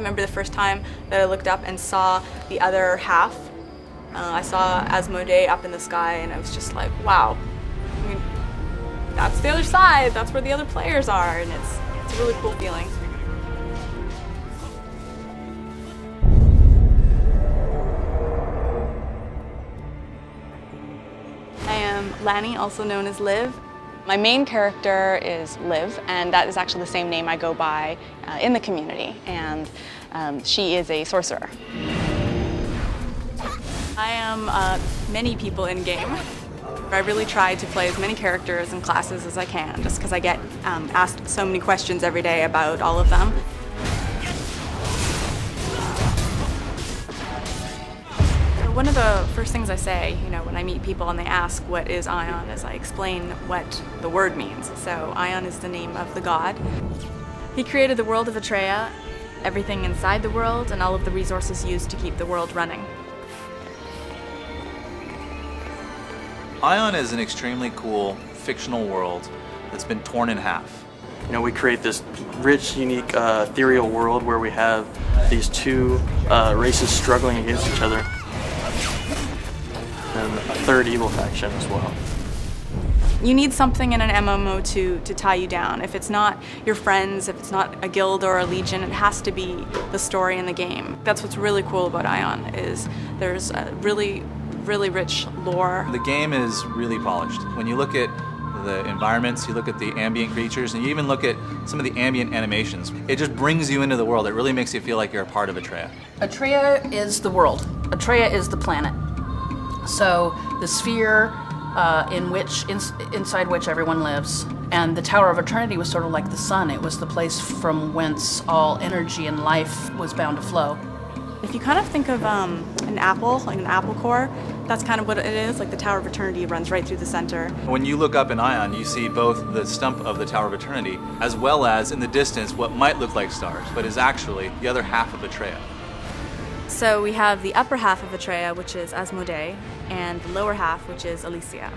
remember the first time that I looked up and saw the other half. I saw Asmodee up in the sky and I was just like, wow. I mean, that's the other side, that's where the other players are, and it's a really cool feeling. I am Lanny, also known as Liv. My main character is Liv, and that is actually the same name I go by in the community, and she is a sorcerer. I am many people in game. I really try to play as many characters and classes as I can, just because I get asked so many questions every day about all of them. One of the first things I say, when I meet people and they ask what is Aion, is I explain what the word means. So Aion is the name of the god. He created the world of Atreia, everything inside the world, and all of the resources used to keep the world running. Aion is an extremely cool fictional world that's been torn in half. We create this rich, unique, ethereal world where we have these two races struggling against each other. And a third evil faction as well. You need something in an MMO to tie you down. If it's not your friends, if it's not a guild or a legion, it has to be the story in the game. That's what's really cool about Aion, is there's a really rich lore. The game is really polished. When you look at the environments, you look at the ambient creatures, and you even look at some of the ambient animations, it just brings you into the world. It really makes you feel like you're a part of Atreia. Atreia is the world. Atreia is the planet. So the sphere inside which everyone lives, and the Tower of Eternity was sort of like the sun. It was the place from whence all energy and life was bound to flow. If you kind of think of an apple, like an apple core, that's kind of what it is. Like the Tower of Eternity runs right through the center. When you look up in Aion, you see both the stump of the Tower of Eternity, as well as in the distance what might look like stars, but is actually the other half of Atreia. So we have the upper half of Atreia, which is Asmodee, and the lower half, which is Elysia.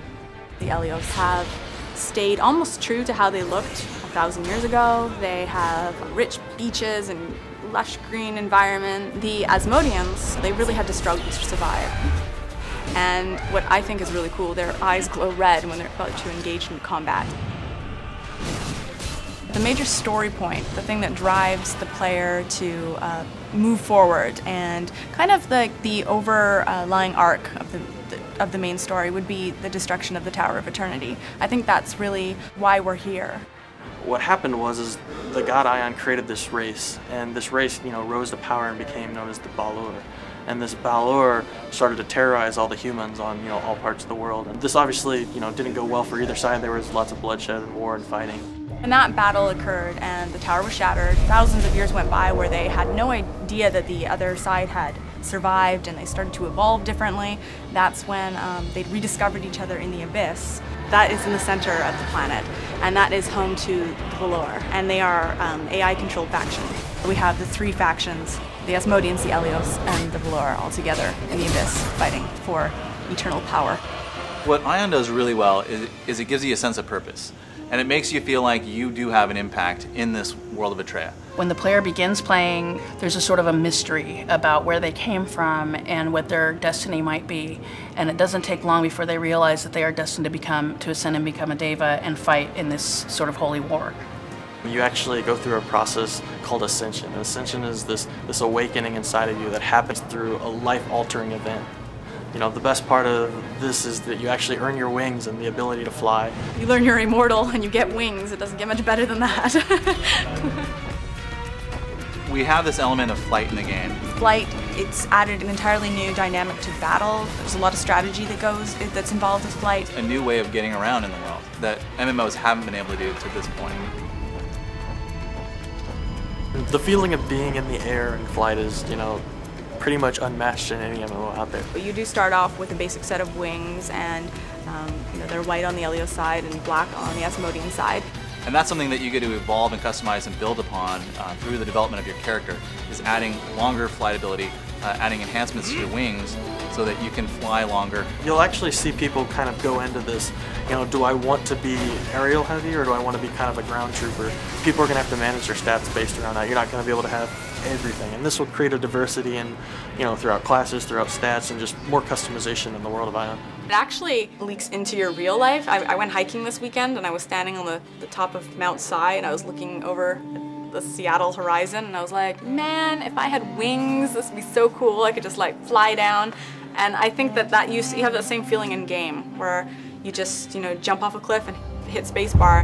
The Elios have stayed almost true to how they looked 1,000 years ago. They have rich beaches and lush green environment. The Asmodeans, they really had to struggle to survive. And what I think is really cool, their eyes glow red when they're about to engage in combat. The major story point, the thing that drives the player to move forward, and kind of the overlying arc of the main story would be the destruction of the Tower of Eternity. I think that's really why we're here. What happened was the god Aion created this race, and this race rose to power and became known as the Balor. And this Balor started to terrorize all the humans on all parts of the world. And this obviously didn't go well for either side. There was lots of bloodshed and war and fighting. And that battle occurred and the tower was shattered. Thousands of years went by where they had no idea that the other side had survived, and they started to evolve differently. That's when they rediscovered each other in the abyss. That is in the center of the planet, and that is home to the Valor, and they are AI-controlled faction. We have the three factions, the Asmodeans, the Elios, and the Valor all together in the abyss fighting for eternal power. What Aion does really well is it gives you a sense of purpose. And it makes you feel like you do have an impact in this world of Atreia. When the player begins playing, there's a sort of a mystery about where they came from and what their destiny might be. And it doesn't take long before they realize that they are destined to ascend and become a deva and fight in this sort of holy war. You actually go through a process called ascension. And ascension is this awakening inside of you that happens through a life-altering event. The best part of this is that you actually earn your wings and the ability to fly. You learn you're immortal and you get wings. It doesn't get much better than that. We have this element of flight in the game. Flight, it's added an entirely new dynamic to battle. There's a lot of strategy that's involved with flight. A new way of getting around in the world that MMOs haven't been able to do to this point. The feeling of being in the air and flight is, pretty much unmatched in any MMO out there. You do start off with a basic set of wings, and they're white on the Elios side and black on the Asmodean side. And that's something that you get to evolve and customize and build upon through the development of your character, is adding longer flight ability, adding enhancements to your wings so that you can fly longer. You'll actually see people kind of go into this, do I want to be aerial heavy or do I want to be kind of a ground trooper? People are going to have to manage their stats based around that. You're not going to be able to have everything. And this will create a diversity in, throughout classes, throughout stats, and just more customization in the world of Aion. It actually leaks into your real life. I went hiking this weekend and I was standing on the top of Mount Si and I was looking over the Seattle horizon and I was like, man, if I had wings, this would be so cool. I could just like fly down. And I think that you have that same feeling in game where you just, jump off a cliff and hit spacebar.